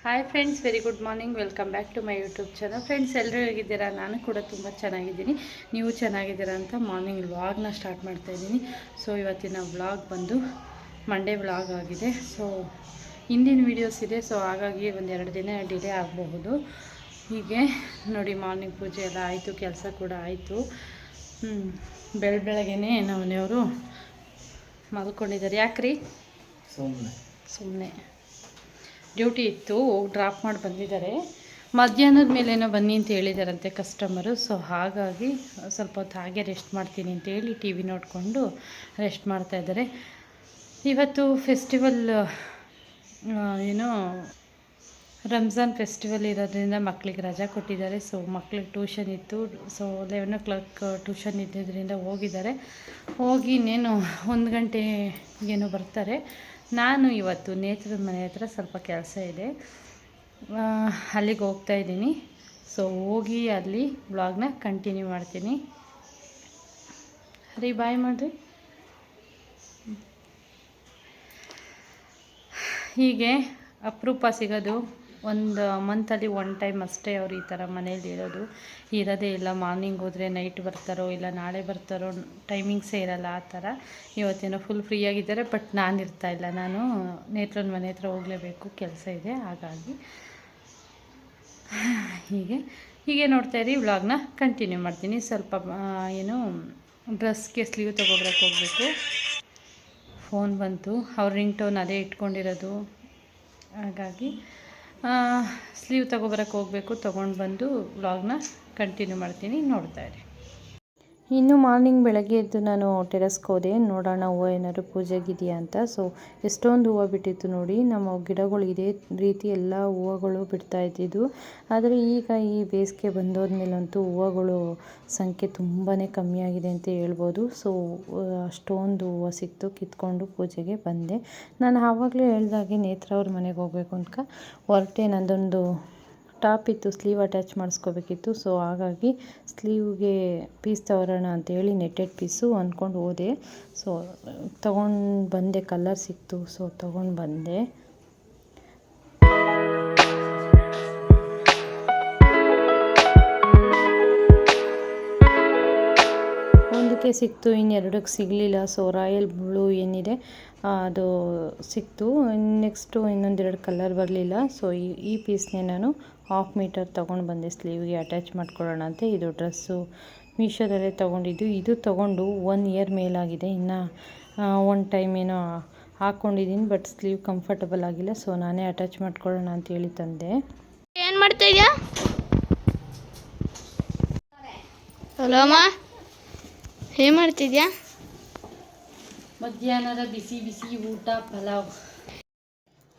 Hi friends, very good morning. Welcome back to my YouTube channel. Friends, ಎಲ್ಲರೂ ಹೇಗಿದ್ದೀರಾ? ನಾನು ಕೂಡ ತುಂಬ ಚೆನ್ನಾಗಿದ್ದೀನಿ. ನೀವು ಚೆನ್ನಾಗಿದ್ದೀರಾ ಅಂತ ಮಾರ್ನಿಂಗ್ ವ್ಲಾಗ್ನ ಸ್ಟಾರ್ಟ್ ಮಾಡ್ತಾಯಿದ್ದೀನಿ. ಸೊ ಇವತ್ತಿನ ವ್ಲಾಗ್ ಬಂದು ಮಂಡೇ ವ್ಲಾಗ್ ಆಗಿದೆ. ಸೊ ಹಿಂದಿನ ವೀಡಿಯೋಸ್ ಇದೆ, ಸೊ ಹಾಗಾಗಿ ಒಂದೆರಡು ದಿನ ಡಿಲೇ ಆಗಬಹುದು. ಹೀಗೆ ನೋಡಿ, ಮಾರ್ನಿಂಗ್ ಪೂಜೆ ಎಲ್ಲ ಆಯಿತು, ಕೆಲಸ ಕೂಡ ಆಯಿತು. ಬೆಳಗ್ಗೆನೇ ನಮ್ಮ ಮನೆಯವರು ಮಲ್ಕೊಂಡಿದ್ದಾರೆ. ಯಾಕ್ರಿ? ಸುಮ್ಮನೆ ಡ್ಯೂಟಿ ಇತ್ತು, ಹೋಗಿ ಡ್ರಾಪ್ ಮಾಡಿ ಬಂದಿದ್ದಾರೆ. ಮಧ್ಯಾಹ್ನದ ಮೇಲೇನೋ ಬನ್ನಿ ಅಂತ ಹೇಳಿದಾರಂತೆ ಕಸ್ಟಮರು. ಸೊ ಹಾಗಾಗಿ ಸ್ವಲ್ಪ ಹೊತ್ತು ಹಾಗೆ ರೆಸ್ಟ್ ಮಾಡ್ತೀನಿ ಅಂತೇಳಿ ಟಿ ವಿ ನೋಡಿಕೊಂಡು ರೆಸ್ಟ್ ಮಾಡ್ತಾಯಿದ್ದಾರೆ. ಇವತ್ತು ಫೆಸ್ಟಿವಲ್, ಏನೋ ರಂಜಾನ್ ಫೆಸ್ಟಿವಲ್ ಇರೋದ್ರಿಂದ ಮಕ್ಕಳಿಗೆ ರಜಾ ಕೊಟ್ಟಿದ್ದಾರೆ. ಸೊ ಮಕ್ಕಳಿಗೆ ಟ್ಯೂಷನ್ ಇತ್ತು. ಸೊ 11 o'clock ಟ್ಯೂಷನ್ ಇದ್ದಿದ್ದರಿಂದ ಹೋಗಿದ್ದಾರೆ. ಹೋಗಿ ಇನ್ನೇನು 1 ಗಂಟೆಗೇನೋ ಬರ್ತಾರೆ. ನಾನು ಇವತ್ತು ನೇತ್ರದ ಮನೆ ಹತ್ರ ಸ್ವಲ್ಪ ಕೆಲಸ ಇದೆ, ಅಲ್ಲಿಗೆ ಹೋಗ್ತಾಯಿದ್ದೀನಿ. ಸೊ ಹೋಗಿ ಅಲ್ಲಿ ವ್ಲಾಗ್ನ ಕಂಟಿನ್ಯೂ ಮಾಡ್ತೀನಿ. ಹರಿ ಬಾಯ್ ಮಾಡಿರಿ. ಹೀಗೆ ಅಪರೂಪ ಸಿಗೋದು, ಒಂದು ಮಂತಲ್ಲಿ 1 ಟೈಮ್ ಅಷ್ಟೇ ಅವ್ರು ಈ ಥರ ಮನೇಲಿ ಇರೋದೇ ಇಲ್ಲ. ಮಾರ್ನಿಂಗ್ ಹೋದರೆ ನೈಟ್ ಬರ್ತಾರೋ ಇಲ್ಲ ನಾಳೆ ಬರ್ತಾರೋ, ಟೈಮಿಂಗ್ಸೇ ಇರೋಲ್ಲ ಆ ಥರ. ಇವತ್ತೇನೋ ಫುಲ್ ಫ್ರೀಯಾಗಿದ್ದಾರೆ, ಬಟ್ ನಾನು ಇರ್ತಾಯಿಲ್ಲ. ನಾನು ನೇತ್ರನ ಮನೆ ಹತ್ರ ಹೋಗಲೇಬೇಕು, ಕೆಲಸ ಇದೆ. ಹಾಗಾಗಿ ಹೀಗೆ ನೋಡ್ತಾಯಿರಿ. ವ್ಲಾಗ್ನ ಕಂಟಿನ್ಯೂ ಮಾಡ್ತೀನಿ. ಸ್ವಲ್ಪ ಏನು ಡ್ರೆಸ್ಗೆ ಸ್ಲೀವ್ ತೊಗೊಬರಕ್ಕೆ ಹೋಗಬೇಕು. ಫೋನ್ ಬಂತು, ಅವ್ರ ರಿಂಗ್ ಟೋನ್ ಅದೇ ಇಟ್ಕೊಂಡಿರೋದು. ಹಾಗಾಗಿ ಸ್ಲೀವ್ ತೊಗೊಬರಕ್ಕೆ ಹೋಗಬೇಕು. ತೊಗೊಂಡು ಬಂದು ವ್ಲಾಗ್ನ ಕಂಟಿನ್ಯೂ ಮಾಡ್ತೀನಿ, ನೋಡ್ತಾಯಿರಿ. ಇನ್ನು ಮಾರ್ನಿಂಗ್ ಬೆಳಗ್ಗೆ ಎದ್ದು ನಾನು ಟೆರೆಸ್ಗೆ ಹೋದೆ, ನೋಡೋಣ ಹೂವು ಏನಾದ್ರು ಪೂಜೆಗಿದೆಯಾ ಅಂತ. ಸೊ ಎಷ್ಟೊಂದು ಹೂವು ಬಿಟ್ಟಿತ್ತು ನೋಡಿ. ನಮ್ಮ ಗಿಡಗಳು ಇದೇ ರೀತಿ ಎಲ್ಲ ಹೂವುಗಳು ಬಿಡ್ತಾ ಇದ್ದಿದ್ದು. ಆದರೆ ಈಗ ಈ ಬೇಸಿಗೆ ಬಂದೋದ್ಮೇಲಂತೂ ಹೂವುಗಳು ಸಂಖ್ಯೆ ತುಂಬಾ ಕಮ್ಮಿಯಾಗಿದೆ ಅಂತ ಹೇಳ್ಬೋದು. ಸೊ ಅಷ್ಟೊಂದು ಹೂವು ಸಿಕ್ತು, ಕಿತ್ಕೊಂಡು ಪೂಜೆಗೆ ಬಂದೆ. ನಾನು ಆವಾಗಲೇ ಹೇಳ್ದಾಗೆ ನೇತ್ರ ಅವ್ರ ಮನೆಗೆ ಹೋಗಬೇಕು ಅಂತ ಹೊರಟೆ. ನಂದೊಂದು ಟಾಪ್ ಇತ್ತು, ಸ್ಲೀವ್ ಅಟ್ಯಾಚ್ ಮಾಡಿಸ್ಕೋಬೇಕಿತ್ತು. ಸೊ ಹಾಗಾಗಿ ಸ್ಲೀವ್ಗೆ ಪೀಸ್ ತಗೊಳ್ಳೋಣ ಅಂತೇಳಿ ನೆಟ್ಟೆಡ್ ಪೀಸು ಅಂದ್ಕೊಂಡು ಹೋದೆ. ಸೊ ತೊಗೊಂಡು ಬಂದೆ, ಕಲರ್ ಸಿಕ್ತು. ಸೊ ತೊಗೊಂಡು ಬಂದೆ. ಒಂದಕ್ಕೆ ಸಿಕ್ತು, ಇನ್ನೆರಡಕ್ಕೆ ಸಿಗಲಿಲ್ಲ. ಸೊ ರಾಯಲ್ ಬ್ಲೂ ಏನಿದೆ ಅದು ಸಿಕ್ತು. ನೆಕ್ಸ್ಟು ಇನ್ನೊಂದೆರಡು ಕಲರ್ ಬರಲಿಲ್ಲ. ಸೊ ಈ ಪೀಸ್ನೇ ನಾನು 1/2 ಮೀಟರ್ ತೊಗೊಂಡು ಬಂದೆ, ಸ್ಲೀವ್ಗೆ ಅಟ್ಯಾಚ್ ಮಾಡ್ಕೊಳ್ಳೋಣ ಅಂತ. ಇದು ಡ್ರೆಸ್ಸು ಮೀಶೋದಲ್ಲೇ ತೊಗೊಂಡಿದ್ದು. ಇದು ತೊಗೊಂಡು 1 year ಮೇಲಾಗಿದೆ. ಇನ್ನು 1 ಟೈಮ್ ಏನೋ ಹಾಕ್ಕೊಂಡಿದ್ದೀನಿ, ಬಟ್ ಸ್ಲೀವ್ ಕಂಫರ್ಟಬಲ್ ಆಗಿಲ್ಲ. ಸೊ ನಾನೇ ಅಟ್ಯಾಚ್ ಮಾಡ್ಕೊಳ್ಳೋಣ ಅಂತೇಳಿ ತಂದೆ. ಏನು ಮಾಡ್ತಾಯಿದ್ಯಾ? ಹಲೋ ಅಮ್ಮ, ಏನು ಮಾಡ್ತಿದ್ಯಾ? ಮಧ್ಯಾಹ್ನದ ಬಿಸಿ ಬಿಸಿ ಊಟ ಪಲಾವ್.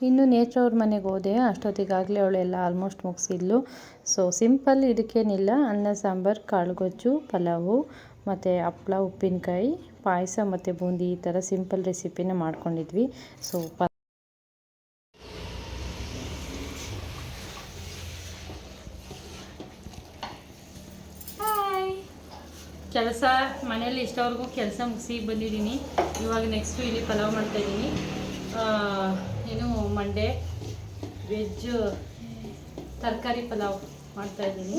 ಇನ್ನು ನೇತ್ರ ಅವ್ರ ಮನೆಗೆ ಹೋದೆ. ಅಷ್ಟೊತ್ತಿಗಾಗಲೇ ಅವಳೆಲ್ಲ ಆಲ್ಮೋಸ್ಟ್ ಮುಗಿಸಿದ್ಲು. ಸೊ ಸಿಂಪಲ್, ಇದಕ್ಕೇನಿಲ್ಲ. ಅನ್ನ ಸಾಂಬಾರು, ಕಾಳುಗೊಜ್ಜು, ಪಲಾವು ಮತ್ತು ಹಪ್ಳ, ಉಪ್ಪಿನಕಾಯಿ, ಪಾಯಸ ಮತ್ತು ಬೂಂದಿ, ಈ ಥರ ಸಿಂಪಲ್ ರೆಸಿಪಿನ ಮಾಡ್ಕೊಂಡಿದ್ವಿ. ಸೊ ಕೆಲಸ ಮನೇಲಿ ಇಷ್ಟವರೆಗೂ ಕೆಲಸ ಮುಗಿಸಿ ಬಂದಿದ್ದೀನಿ. ಇವಾಗ ನೆಕ್ಸ್ಟು ಇಲ್ಲಿ ಪಲಾವ್ ಮಾಡ್ತಾಯಿದ್ದೀನಿ. ಏನು ಮಂಡೇ ವೆಜ್ ತರಕಾರಿ ಪಲಾವ್ ಮಾಡ್ತಾಯಿದ್ದೀನಿ.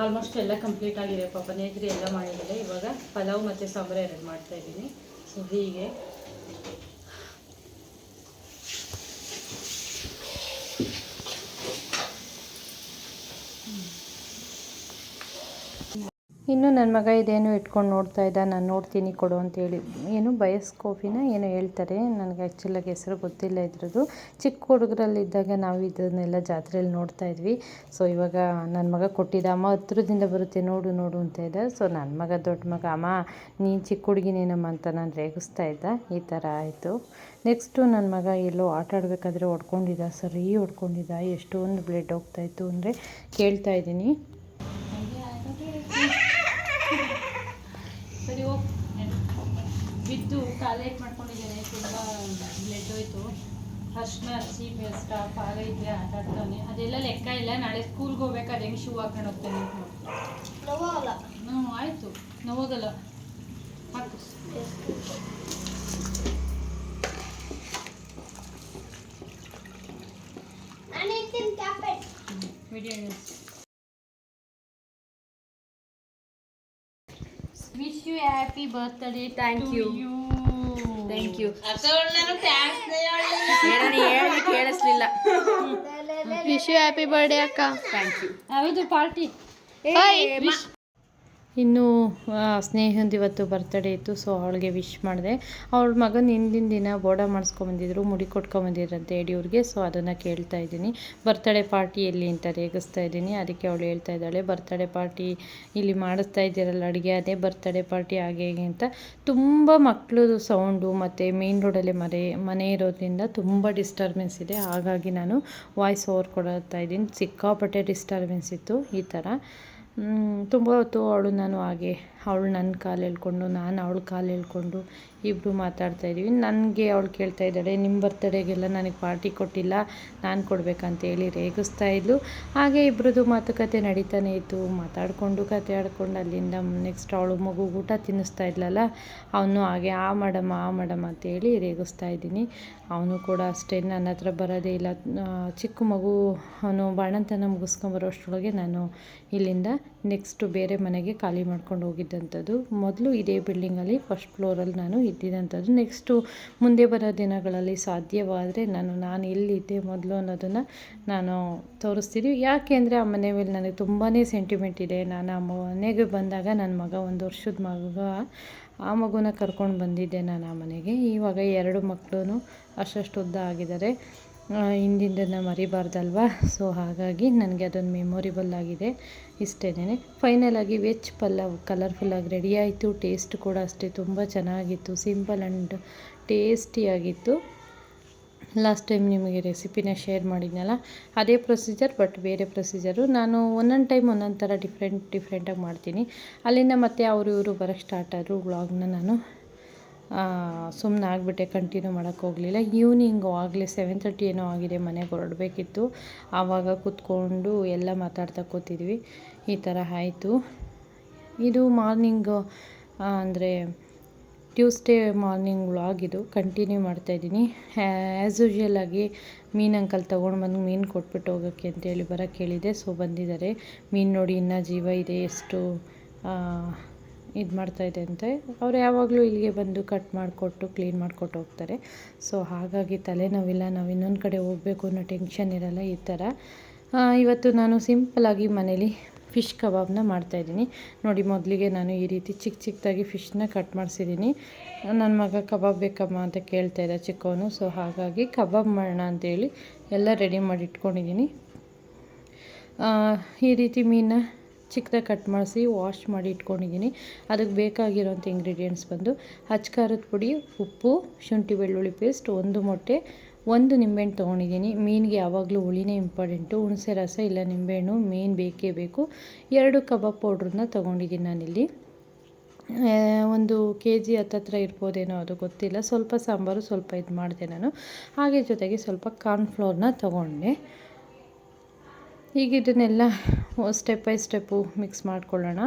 ಆಲ್ಮೋಸ್ಟ್ ಎಲ್ಲ ಕಂಪ್ಲೀಟ್ ಆಗಿದೆ. ಪಾಪ ನೇತ್ರಿ ಎಲ್ಲ ಮಾಡಿದ್ದಾರೆ. ಇವಾಗ ಪಲಾವ್ ಮತ್ತು ಸಾಂಬಾರು ಎರಡು ಮಾಡ್ತಾಯಿದ್ದೀನಿ. ಸೊ ಹೀಗೆ ಇನ್ನು ನನ್ನ ಮಗ ಇದೇನು ಇಟ್ಕೊಂಡು ನೋಡ್ತಾ ಇದ್ದ, ನಾನು ನೋಡ್ತೀನಿ ಕೊಡು ಅಂತೇಳಿ. ಏನು ಬಯಸ್ಕೋಪಿನ ಏನೋ ಹೇಳ್ತಾರೆ, ನನಗೆ ಆ್ಯಕ್ಚುಲಾಗಿ ಹೆಸರು ಗೊತ್ತಿಲ್ಲ ಇದ್ರದ್ದು. ಚಿಕ್ಕ ಹುಡುಗರಲ್ಲಿದ್ದಾಗ ನಾವು ಇದನ್ನೆಲ್ಲ ಜಾತ್ರೆಯಲ್ಲಿ ನೋಡ್ತಾ ಇದ್ವಿ. ಸೊ ಇವಾಗ ನನ್ನ ಮಗ ಕೊಟ್ಟಿದ್ದ, ಅಮ್ಮ ಹತ್ರದಿಂದ ಬರುತ್ತೆ ನೋಡು ನೋಡು ಅಂತ ಇದ್ದ. ಸೊ ನನ್ನ ಮಗ ದೊಡ್ಡ ಮಗ, ಅಮ್ಮ ನೀನು ಚಿಕ್ಕ ಹುಡುಗಿನೇನಮ್ಮ ಅಂತ ನಾನು ರೇಗಿಸ್ತಾ ಇದ್ದ. ಈ ಥರ ಆಯಿತು. ನೆಕ್ಸ್ಟು ನನ್ನ ಮಗ ಎಲ್ಲೋ ಆಟ ಆಡಬೇಕಾದ್ರೆ ಹೊಡ್ಕೊಂಡಿದ್ದ, ಸರಿ ಹೊಡ್ಕೊಂಡಿದ್ದ. ಎಷ್ಟೊಂದು ಬ್ಲಡ್ ಹೋಗ್ತಾಯಿತ್ತು ಅಂದರೆ ಕೇಳ್ತಾ ಇದ್ದೀನಿ. ಸರಿ ಹೋಗಿ ಬಿದ್ದು ಟಾಯ್ಲೆಟ್ ಮಾಡ್ಕೊಂಡಿದ್ದೇನೆ, ತುಂಬ ಬ್ಲಡ್ ಹೋಯ್ತು. ಅರ್ಶಿನ ಹಚ್ಚಿ ಸ್ಟಾಪ್ ಆಗೈತೆ, ಆಟ ಆಡ್ತಾನೆ. ಅದೆಲ್ಲ ಲೆಕ್ಕ ಇಲ್ಲ, ನಾಳೆ ಸ್ಕೂಲ್ಗೆ ಹೋಗ್ಬೇಕಾದ್ರೆ ಹೆಂಗೆ ಶೂ ಹಾಕೊಂಡು ಹೋಗ್ತಾನೆ. ಹ್ಞೂ ಆಯಿತು, ನೋವಾಗಲ್ಲ. ಹಾಕು video wish you happy birthday. Thank you. Thank you. ಕೇಳಿಸ್ಲಿಲ್ಲ. ವಿಶ್ ಯು ಹ್ಯಾಪಿ ಬರ್ಡೇ ಅಕ್ಕ. Thank you. ಹೌದು ಪಾರ್ಟಿ. ಇನ್ನು ಸ್ನೇಹಂದು ಇವತ್ತು ಬರ್ತಡೇ ಇತ್ತು. ಸೊ ಅವಳಿಗೆ ವಿಶ್ ಮಾಡಿದೆ. ಅವಳ ಮಗನ ಹಿಂದಿನ ದಿನ ಬೋಡ ಮಾಡಿಸ್ಕೊಂಬಂದಿದ್ರು, ಮುಡಿ ಕೊಟ್ಕೊಂಬಂದಿದ್ರಂತೆ ಯಡಿಯೂರಿಗೆ. ಸೊ ಅದನ್ನು ಕೇಳ್ತಾ ಇದ್ದೀನಿ. ಬರ್ತಡೇ ಪಾರ್ಟಿ ಎಲ್ಲಿ ಅಂತ ರೇಗಿಸ್ತಾ ಇದ್ದೀನಿ. ಅದಕ್ಕೆ ಅವಳು ಹೇಳ್ತಾ ಇದ್ದಾಳೆ, ಬರ್ತಡೇ ಪಾರ್ಟಿ ಇಲ್ಲಿ ಮಾಡಿಸ್ತಾ ಇದ್ದೀರಲ್ಲ ಅಡುಗೆ, ಅದೇ ಬರ್ತಡೇ ಪಾರ್ಟಿ ಹಾಗೆ ಹೇಗೆ ಅಂತ. ತುಂಬ ಮಕ್ಕಳದು ಸೌಂಡು ಮತ್ತು ಮೇನ್ ರೋಡಲ್ಲೇ ಮನೆ ಇರೋದ್ರಿಂದ ತುಂಬ ಡಿಸ್ಟರ್ಬೆನ್ಸ್ ಇದೆ. ಹಾಗಾಗಿ ನಾನು ವಾಯ್ಸ್ ಓವರ್ ಕೊಡ್ತಾ ಇದ್ದೀನಿ. ಸಿಕ್ಕಾಪಟ್ಟೆ ಡಿಸ್ಟರ್ಬೆನ್ಸ್ ಇತ್ತು. ಈ ಥರ ತುಂಬ ಹೊತ್ತು ನಾನು ಅವಳು ನನ್ನ ಕಾಲು ಎಳ್ಕೊಂಡು, ನಾನು ಅವಳ ಕಾಲು ಎಳ್ಕೊಂಡು ಇಬ್ಬರು ಮಾತಾಡ್ತಾಯಿದ್ವಿ. ನನಗೆ ಅವಳು ಕೇಳ್ತಾ ಇದ್ದಾಳೆ, ನಿಮ್ಮ ಬರ್ತಡೇಗೆಲ್ಲ ನನಗೆ ಪಾರ್ಟಿ ಕೊಟ್ಟಿಲ್ಲ, ನಾನು ಕೊಡಬೇಕಂತೇಳಿ ರೇಗಿಸ್ತಾ ಇದ್ಲು. ಹಾಗೆ ಇಬ್ಬರದು ಮಾತುಕತೆ ನಡೀತಾನೆ ಇತ್ತು. ಮಾತಾಡಿಕೊಂಡು ಕತೆ ಆಡ್ಕೊಂಡು ಅಲ್ಲಿಂದ ನೆಕ್ಸ್ಟ್ ಅವಳು ಮಗು ಊಟ ತಿನ್ನಿಸ್ತಾ ಇದ್ಲಲ್ಲ, ಅವನು ಹಾಗೆ ಆ ಮಾಡಮ್ಮ ಅಂತೇಳಿ ರೇಗಿಸ್ತಾ ಇದ್ದೀನಿ. ಅವನು ಕೂಡ ಅಷ್ಟೇ ನನ್ನ ಹತ್ರ ಬರೋದೇ ಇಲ್ಲ. ಚಿಕ್ಕ ಮಗು ಅವನು ಬಾಣಂತನ ಮುಗಿಸ್ಕೊಂಬರೋಷ್ಟರೊಳಗೆ ನಾನು ಇಲ್ಲಿಂದ ನೆಕ್ಸ್ಟು ಬೇರೆ ಮನೆಗೆ ಖಾಲಿ ಮಾಡ್ಕೊಂಡು ಹೋಗಿದ್ದಂಥದ್ದು. ಮೊದಲು ಇದೇ ಬಿಲ್ಡಿಂಗಲ್ಲಿ ಫಸ್ಟ್ ಫ್ಲೋರಲ್ಲಿ ನಾನು ಇದ್ದಿದ್ದಂಥದ್ದು. ನೆಕ್ಸ್ಟು ಮುಂದೆ ಬರೋ ದಿನಗಳಲ್ಲಿ ಸಾಧ್ಯವಾದರೆ ನಾನು ಎಲ್ಲಿದ್ದೆ ಮೊದಲು ಅನ್ನೋದನ್ನು ನಾನು ತೋರಿಸ್ತೀನಿ. ಯಾಕೆ ಅಂದರೆ ಆ ಮನೆ ಮೇಲೆ ನನಗೆ ತುಂಬಾ ಸೆಂಟಿಮೆಂಟ್ ಇದೆ. ನಾನು ಆ ಮನೆಗೆ ಬಂದಾಗ ನನ್ನ ಮಗ 1 ವರ್ಷದ ಮಗ, ಆ ಮಗುನ ಕರ್ಕೊಂಡು ಬಂದಿದ್ದೆ ನಾನು ಆ ಮನೆಗೆ. ಇವಾಗ 2 ಮಕ್ಕಳು ಅಷ್ಟು ಉದ್ದ ಆಗಿದ್ದಾರೆ. ಹಿಂದಿಂದನ್ನು ಮರಿಬಾರ್ದಲ್ವ. ಸೊ ಹಾಗಾಗಿ ನನಗೆ ಅದೊಂದು ಮೆಮೊರಿಬಲ್ ಆಗಿದೆ. ಇಷ್ಟೇನೆ. ಫೈನಲಾಗಿ ವೆಜ್ ಪಲಾವ್ ಕಲರ್ಫುಲ್ಲಾಗಿ ರೆಡಿ ಆಯಿತು. ಟೇಸ್ಟ್ ಕೂಡ ಅಷ್ಟೇ ತುಂಬ ಚೆನ್ನಾಗಿತ್ತು. ಸಿಂಪಲ್ ಆ್ಯಂಡ್ ಟೇಸ್ಟಿಯಾಗಿತ್ತು. ಲಾಸ್ಟ್ ಟೈಮ್ ನಿಮಗೆ ರೆಸಿಪಿನ ಶೇರ್ ಮಾಡಿದ್ನಲ್ಲ, ಅದೇ ಪ್ರೊಸೀಜರ್ ಬಟ್ ಬೇರೆ ಪ್ರೊಸೀಜರು. ನಾನು ಒಂದೊಂದು ಟೈಮ್ ಒಂದೊಂದು ಥರ ಡಿಫ್ರೆಂಟಾಗಿ ಮಾಡ್ತೀನಿ. ಅಲ್ಲಿಂದ ಮತ್ತೆ ಇವರು ಬರೋಕ್ಕೆ ಸ್ಟಾರ್ಟ್ ಆದರು. ವ್ಲಾಗ್ನ ನಾನು ಸುಮ್ಮನೆ ಆಗಿಬಿಟ್ಟೆ, ಕಂಟಿನ್ಯೂ ಮಾಡೋಕ್ಕೆ ಹೋಗಲಿಲ್ಲ. ಈವ್ನಿಂಗು ಆಗಲೇ 7:30 ಏನೋ ಆಗಿದೆ, ಮನೆಗೆ ಹೊರಡಬೇಕಿತ್ತು. ಆವಾಗ ಕೂತ್ಕೊಂಡು ಎಲ್ಲ ಮಾತಾಡ್ತಾ ಕೂತಿದ್ವಿ. ಈ ಥರ ಆಯಿತು. ಇದು ಮಾರ್ನಿಂಗು ಅಂದರೆ ಟ್ಯೂಸ್ಡೇ ಮಾರ್ನಿಂಗ್ ವ್ಲಾಗ್ ಇದು ಕಂಟಿನ್ಯೂ ಮಾಡ್ತಾಯಿದ್ದೀನಿ. ಆ್ಯಸ್ ಯೂಶ್ವಲ್ ಆಗಿ ಮೀನು ಅಂಕಲ್ ತೊಗೊಂಡು ಮೀನು ಕೊಟ್ಬಿಟ್ಟು ಹೋಗೋಕ್ಕೆ ಅಂತೇಳಿ ಬರೋಕ್ಕೆ ಹೇಳಿದೆ. ಸೊ ಬಂದಿದ್ದಾರೆ. ಮೀನು ನೋಡಿ ಇನ್ನೂ ಜೀವ ಇದೆ, ಎಷ್ಟು ಇದು ಮಾಡ್ತಾಯಿದೆ ಅಂತೆ. ಅವ್ರು ಯಾವಾಗಲೂ ಇಲ್ಲಿಗೆ ಬಂದು ಕಟ್ ಮಾಡಿಕೊಟ್ಟು ಕ್ಲೀನ್ ಮಾಡಿಕೊಟ್ಟು ಹೋಗ್ತಾರೆ. ಸೊ ಹಾಗಾಗಿ ತಲೆನೋವಿಲ್ಲ, ನಾವು ಇನ್ನೊಂದು ಕಡೆ ಹೋಗಬೇಕು ಅನ್ನೋ ಟೆನ್ಷನ್ ಇರಲ್ಲ. ಈ ಥರ ಇವತ್ತು ನಾನು ಸಿಂಪಲಾಗಿ ಮನೇಲಿ ಫಿಶ್ ಕಬಾಬ್ನ ಮಾಡ್ತಾಯಿದ್ದೀನಿ. ನೋಡಿ, ಮೊದಲಿಗೆ ನಾನು ಈ ರೀತಿ ಚಿಕ್ಕದಾಗಿ ಫಿಶ್ನ ಕಟ್ ಮಾಡಿಸಿದ್ದೀನಿ. ನನ್ನ ಮಗ ಕಬಾಬ್ ಬೇಕಮ್ಮ ಅಂತ ಕೇಳ್ತಾಯಿದ್ದ ಚಿಕ್ಕವನು. ಸೊ ಹಾಗಾಗಿ ಕಬಾಬ್ ಮಾಡೋಣ ಅಂತೇಳಿ ಎಲ್ಲ ರೆಡಿ ಮಾಡಿ ಇಟ್ಕೊಂಡಿದ್ದೀನಿ. ಈ ರೀತಿ ಮೀನನ್ನ ಚಿಕ್ಕದಾಗಿ ಕಟ್ ಮಾಡಿಸಿ ವಾಶ್ ಮಾಡಿ ಇಟ್ಕೊಂಡಿದ್ದೀನಿ. ಅದಕ್ಕೆ ಬೇಕಾಗಿರೋಂಥ ಇಂಗ್ರೀಡಿಯೆಂಟ್ಸ್ ಬಂದು ಖಾರದ ಪುಡಿ, ಉಪ್ಪು, ಶುಂಠಿ ಬೆಳ್ಳುಳ್ಳಿ ಪೇಸ್ಟ್, 1 ಮೊಟ್ಟೆ, 1 ನಿಂಬೆಹಣ್ಣು ತೊಗೊಂಡಿದ್ದೀನಿ. ಮೀನಿಗೆ ಯಾವಾಗಲೂ ಹುಳಿನೇ ಇಂಪಾರ್ಟೆಂಟು. ಹುಣಸೆ ರಸ ಇಲ್ಲ ನಿಂಬೆಹಣ್ಣು ಮೇನ್ ಬೇಕೇ ಬೇಕು. 2 ಕಬಾಬ್ ಪೌಡ್ರನ್ನ ತೊಗೊಂಡಿದ್ದೀನಿ ನಾನಿಲ್ಲಿ. 1 kg ಹತ್ತತ್ರ ಇರ್ಬೋದೇನೋ, ಅದು ಗೊತ್ತಿಲ್ಲ. ಸ್ವಲ್ಪ ಸಾಂಬಾರು, ಸ್ವಲ್ಪ ಇದು ಮಾಡಿದೆ ನಾನು. ಹಾಗೆ ಜೊತೆಗೆ ಸ್ವಲ್ಪ ಕಾರ್ನ್ಫ್ಲೋರ್ನ ತೊಗೊಂಡೆ. ಈಗ ಇದನ್ನೆಲ್ಲ ಸ್ಟೆಪ್ ಬೈ ಸ್ಟೆಪ್ಪು ಮಿಕ್ಸ್ ಮಾಡ್ಕೊಳ್ಳೋಣ.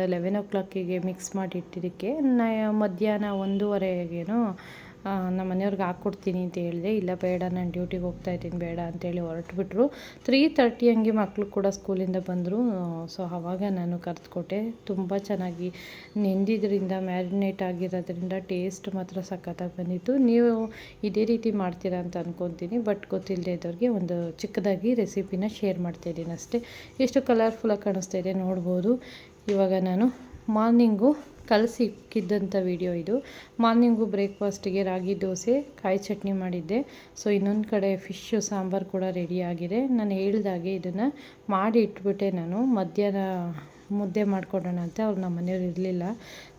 11 ಓ ಕ್ಲಾಕಿಗೆ ಮಿಕ್ಸ್ ಮಾಡಿ ಇಟ್ಟಿದ್ದಕ್ಕೆ ಮಧ್ಯಾಹ್ನ 1:30ಗೇನೋ ನಮ್ಮ ಮನೆಯವ್ರಿಗೆ ಹಾಕ್ಕೊಡ್ತೀನಿ ಅಂತ ಹೇಳಿದೆ. ಇಲ್ಲ ಬೇಡ, ನಾನು ಡ್ಯೂಟಿಗೆ ಹೋಗ್ತಾಯಿದ್ದೀನಿ, ಬೇಡ ಅಂತೇಳಿ ಹೊರಟುಬಿಟ್ರು. 3:30 ಹಂಗೆ ಮಕ್ಕಳು ಕೂಡ ಸ್ಕೂಲಿಂದ ಬಂದರು. ಸೊ ಆವಾಗ ನಾನು ಕರೆದುಕೊಟ್ಟೆ. ತುಂಬ ಚೆನ್ನಾಗಿ ನೆಂದಿದ್ದರಿಂದ, ಮ್ಯಾರಿನೇಟ್ ಆಗಿರೋದ್ರಿಂದ ಟೇಸ್ಟ್ ಮಾತ್ರ ಸಖತ್ತಾಗಿ ಬಂದಿತ್ತು. ನೀವು ಇದೇ ರೀತಿ ಮಾಡ್ತೀರಾ ಅಂತ ಅಂದ್ಕೊತೀನಿ. ಬಟ್ ಗೊತ್ತಿಲ್ಲದೆ ಇದ್ದವ್ರಿಗೆ ಒಂದು ಚಿಕ್ಕದಾಗಿ ರೆಸಿಪಿನ ಶೇರ್ ಮಾಡ್ತಾಯಿದ್ದೀನಿ ಅಷ್ಟೇ. ಎಷ್ಟು ಕಲರ್ಫುಲ್ಲಾಗಿ ಕಾಣಿಸ್ತಾ ಇದೆ ನೋಡ್ಬೋದು. ಇವಾಗ ನಾನು ಮಾರ್ನಿಂಗು ಕಲಸಿಕ್ಕಿದ್ದಂಥ ವಿಡಿಯೋ ಇದು. ಮಾರ್ನಿಂಗು ಬ್ರೇಕ್ಫಾಸ್ಟಿಗೆ ರಾಗಿ ದೋಸೆ, ಕಾಯಿ ಚಟ್ನಿ ಮಾಡಿದ್ದೆ. ಸೊ ಇನ್ನೊಂದು ಕಡೆ ಫಿಶ್ಶು ಸಾಂಬಾರು ಕೂಡ ರೆಡಿಯಾಗಿದೆ. ನಾನು ಹೇಳ್ದಾಗೆ ಇದನ್ನು ಮಾಡಿ ಇಟ್ಬಿಟ್ಟೆ. ನಾನು ಮಧ್ಯಾಹ್ನ ಮುದ್ದೆ ಮಾಡ್ಕೊಡೋಣ ಅಂತ, ಅವ್ರು ನಮ್ಮ ಮನೆಯವ್ರು ಇರಲಿಲ್ಲ.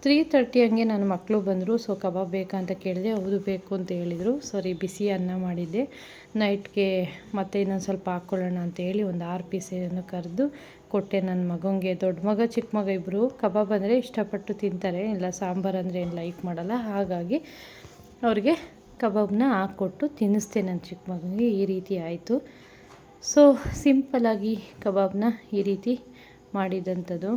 3:30 ಹಂಗೆ ನನ್ನ ಮಕ್ಕಳು ಬಂದರು. ಸೊ ಕಬಾಬ್ ಬೇಕಾ ಅಂತ ಕೇಳಿದೆ. ಹೌದು ಬೇಕು ಅಂತ ಹೇಳಿದರು. ಸರಿ, ಬಿಸಿ ಅನ್ನ ಮಾಡಿದ್ದೆ. ನೈಟ್ಗೆ ಮತ್ತೆ ಇನ್ನೊಂದು ಸ್ವಲ್ಪ ಹಾಕ್ಕೊಳ್ಳೋಣ ಅಂತ ಹೇಳಿ ಒಂದು 6 ಪೀಸನ್ನು ಕರೆದು ಕೊಟ್ಟೆ ನನ್ನ ಮಗನಿಗೆ. ದೊಡ್ಡ ಮಗ ಚಿಕ್ಕ ಮಗ ಇಬ್ಬರು ಕಬಾಬ್ ಅಂದರೆ ಇಷ್ಟಪಟ್ಟು ತಿಂತಾರೆ, ಇಲ್ಲ ಸಾಂಬಾರು ಅಂದರೆ ಏನು ಲೈಕ್ ಮಾಡಲ್ಲ. ಹಾಗಾಗಿ ಅವ್ರಿಗೆ ಕಬಾಬ್ನ ಹಾಕ್ಕೊಟ್ಟು ತಿನ್ನಿಸ್ದೆ ನನ್ನ ಚಿಕ್ಕ ಮಗನಿಗೆ. ಈ ರೀತಿ ಆಯಿತು. ಸೊ ಸಿಂಪಲ್ಲಾಗಿ ಕಬಾಬ್ನ ಈ ರೀತಿ ಮಾಡಿದಂಥದ್ದು.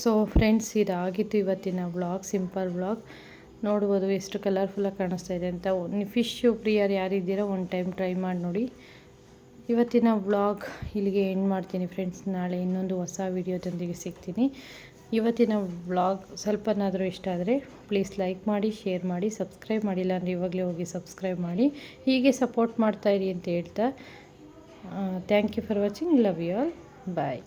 ಸೊ ಫ್ರೆಂಡ್ಸ್, ಇದಾಗಿತ್ತು ಇವತ್ತಿನ ವ್ಲಾಗ್, ಸಿಂಪಲ್ ವ್ಲಾಗ್. ನೋಡ್ಬೋದು ಎಷ್ಟು ಕಲರ್ಫುಲ್ಲಾಗಿ ಕಾಣಿಸ್ತಾ ಇದೆ ಅಂತ. ಫಿಶ್ಶು ಪ್ರಿಯರು ಯಾರಿದ್ದೀರೋ ಒಂದು ಟೈಮ್ ಟ್ರೈ ಮಾಡಿ ನೋಡಿ. ಇವತ್ತಿನ ವ್ಲಾಗ್ ಇಲ್ಲಿಗೆ ಎಂಡ್ ಮಾಡ್ತೀನಿ ಫ್ರೆಂಡ್ಸ್. ನಾಳೆ ಇನ್ನೊಂದು ಹೊಸ ವಿಡಿಯೋದೊಂದಿಗೆ ಸಿಗ್ತೀನಿ. ಇವತ್ತಿನ ವ್ಲಾಗ್ ಸ್ವಲ್ಪನಾದರೂ ಇಷ್ಟ ಆದರೆ ಪ್ಲೀಸ್ ಲೈಕ್ ಮಾಡಿ, ಶೇರ್ ಮಾಡಿ, ಸಬ್ಸ್ಕ್ರೈಬ್ ಮಾಡಿಲ್ಲ ಅಂದರೆ ಇವಾಗಲೇ ಹೋಗಿ ಸಬ್ಸ್ಕ್ರೈಬ್ ಮಾಡಿ. ಹೀಗೆ ಸಪೋರ್ಟ್ ಮಾಡ್ತಾಯಿರಿ ಅಂತ ಹೇಳ್ತಾ thank you for watching. Love you all. Bye.